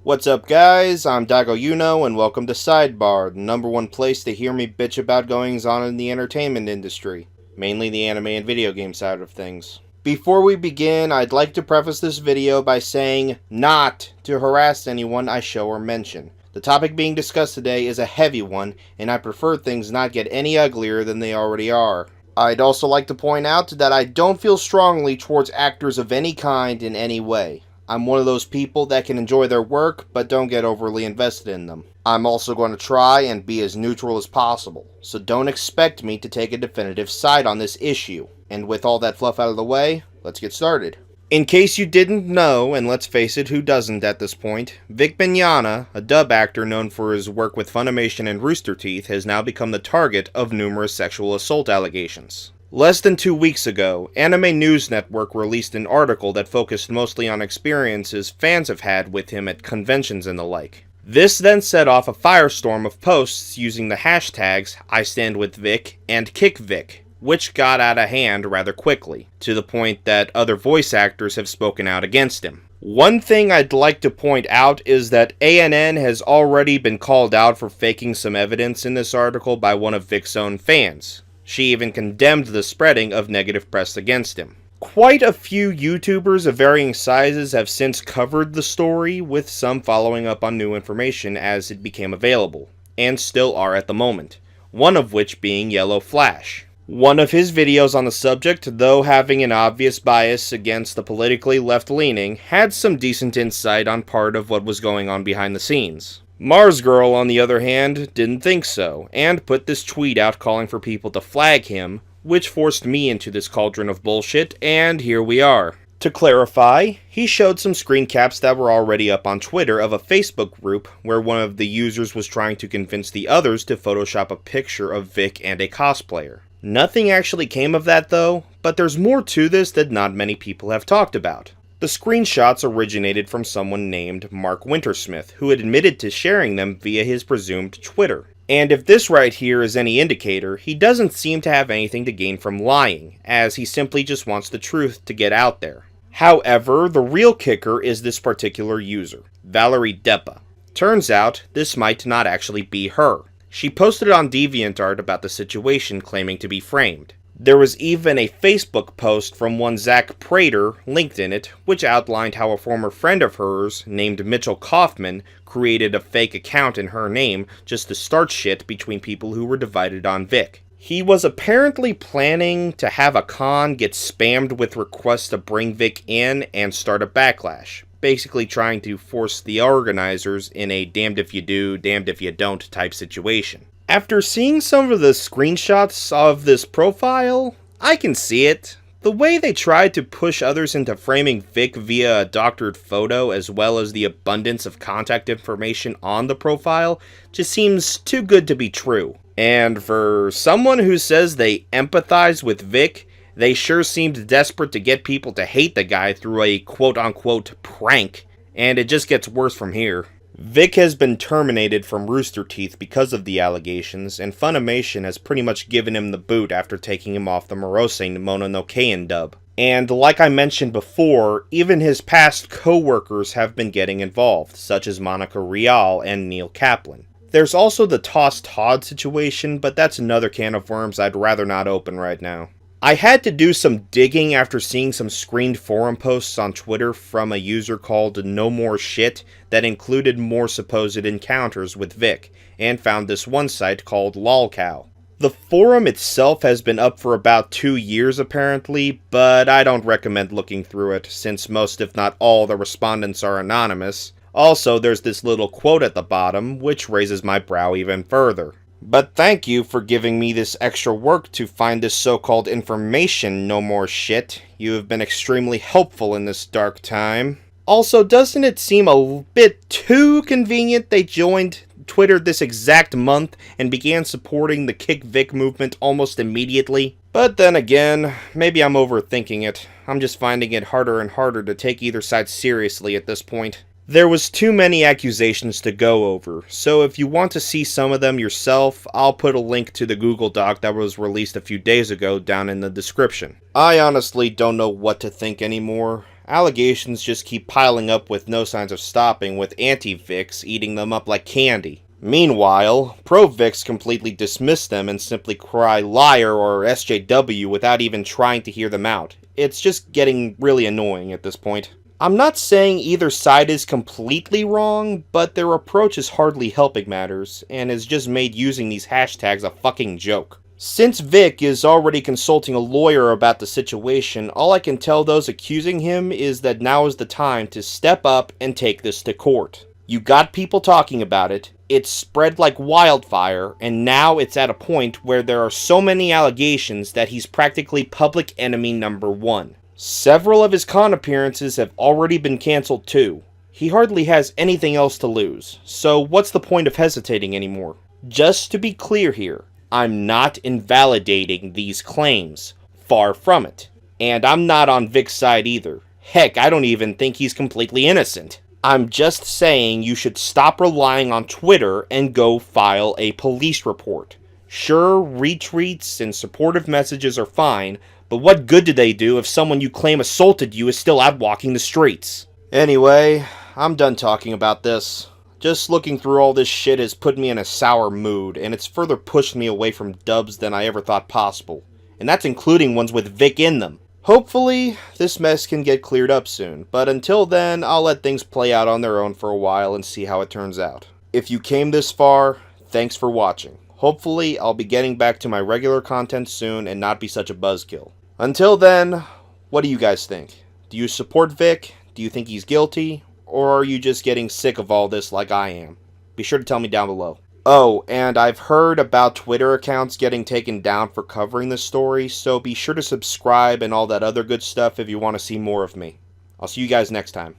What's up, guys? I'm Dago Yuno, and welcome to Sidebar, the number one place to hear me bitch about goings on in the entertainment industry, mainly the anime and video game side of things. Before we begin, I'd like to preface this video by saying not to harass anyone I show or mention. The topic being discussed today is a heavy one, and I prefer things not get any uglier than they already are. I'd also like to point out that I don't feel strongly towards actors of any kind in any way. I'm one of those people that can enjoy their work, but don't get overly invested in them. I'm also going to try and be as neutral as possible, so don't expect me to take a definitive side on this issue. And with all that fluff out of the way, let's get started. In case you didn't know, and let's face it, who doesn't at this point, Vic Mignogna, a dub actor known for his work with Funimation and Rooster Teeth, has now become the target of numerous sexual assault allegations. Less than 2 weeks ago, Anime News Network released an article that focused mostly on experiences fans have had with him at conventions and the like. This then set off a firestorm of posts using the hashtags #IStandWithVic and KickVic, which got out of hand rather quickly, to the point that other voice actors have spoken out against him. One thing I'd like to point out is that ANN has already been called out for faking some evidence in this article by one of Vic's own fans. She even condemned the spreading of negative press against him. Quite a few YouTubers of varying sizes have since covered the story, with some following up on new information as it became available, and still are at the moment, one of which being Yellow Flash. One of his videos on the subject, though having an obvious bias against the politically left-leaning, had some decent insight on part of what was going on behind the scenes. Mars Girl, on the other hand, didn't think so, and put this tweet out calling for people to flag him, which forced me into this cauldron of bullshit, and here we are. To clarify, he showed some screen caps that were already up on Twitter of a Facebook group where one of the users was trying to convince the others to Photoshop a picture of Vic and a cosplayer. Nothing actually came of that though, but there's more to this that not many people have talked about. The screenshots originated from someone named Mark Wintersmith, who had admitted to sharing them via his presumed Twitter. And if this right here is any indicator, he doesn't seem to have anything to gain from lying, as he simply just wants the truth to get out there. However, the real kicker is this particular user, Valerie Deppa. Turns out, this might not actually be her. She posted on DeviantArt about the situation, claiming to be framed. There was even a Facebook post from one Zach Prater linked in it, which outlined how a former friend of hers, named Mitchell Kaufman, created a fake account in her name just to start shit between people who were divided on Vic. He was apparently planning to have a con get spammed with requests to bring Vic in and start a backlash, basically trying to force the organizers in a damned if you do, damned if you don't type situation. After seeing some of the screenshots of this profile, I can see it. The way they tried to push others into framing Vic via a doctored photo, as well as the abundance of contact information on the profile, just seems too good to be true. And for someone who says they empathize with Vic, they sure seemed desperate to get people to hate the guy through a quote-unquote prank, and it just gets worse from here. Vic has been terminated from Rooster Teeth because of the allegations, and Funimation has pretty much given him the boot after taking him off the Morose Mononokean dub. And like I mentioned before, even his past co-workers have been getting involved, such as Monica Rial and Neil Kaplan. There's also the Toss Todd situation, but that's another can of worms I'd rather not open right now. I had to do some digging after seeing some screened forum posts on Twitter from a user called No More Shit that included more supposed encounters with Vic, and found this one site called LolCow. The forum itself has been up for about 2 years apparently, but I don't recommend looking through it, since most if not all the respondents are anonymous. Also, there's this little quote at the bottom, which raises my brow even further. But thank you for giving me this extra work to find this so-called information, No More Shit. You have been extremely helpful in this dark time. Also, doesn't it seem a bit too convenient they joined Twitter this exact month and began supporting the Kick Vic movement almost immediately? But then again, maybe I'm overthinking it. I'm just finding it harder and harder to take either side seriously at this point. There was too many accusations to go over, so if you want to see some of them yourself, I'll put a link to the Google Doc that was released a few days ago down in the description. I honestly don't know what to think anymore. Allegations just keep piling up with no signs of stopping, with anti-Vics eating them up like candy. Meanwhile, pro-Vics completely dismiss them and simply cry liar or SJW without even trying to hear them out. It's just getting really annoying at this point. I'm not saying either side is completely wrong, but their approach is hardly helping matters, and has just made using these hashtags a fucking joke. Since Vic is already consulting a lawyer about the situation, all I can tell those accusing him is that now is the time to step up and take this to court. You got people talking about it, it's spread like wildfire, and now it's at a point where there are so many allegations that he's practically public enemy number one. Several of his con appearances have already been cancelled too. He hardly has anything else to lose, so what's the point of hesitating anymore? Just to be clear here, I'm not invalidating these claims. Far from it. And I'm not on Vic's side either. Heck, I don't even think he's completely innocent. I'm just saying you should stop relying on Twitter and go file a police report. Sure, retweets and supportive messages are fine, but what good do they do if someone you claim assaulted you is still out walking the streets? Anyway, I'm done talking about this. Just looking through all this shit has put me in a sour mood, and it's further pushed me away from dubs than I ever thought possible. And that's including ones with Vic in them. Hopefully, this mess can get cleared up soon, but until then, I'll let things play out on their own for a while and see how it turns out. If you came this far, thanks for watching. Hopefully, I'll be getting back to my regular content soon and not be such a buzzkill. Until then, what do you guys think? Do you support Vic? Do you think he's guilty? Or are you just getting sick of all this like I am? Be sure to tell me down below. Oh, and I've heard about Twitter accounts getting taken down for covering this story, so be sure to subscribe and all that other good stuff if you want to see more of me. I'll see you guys next time.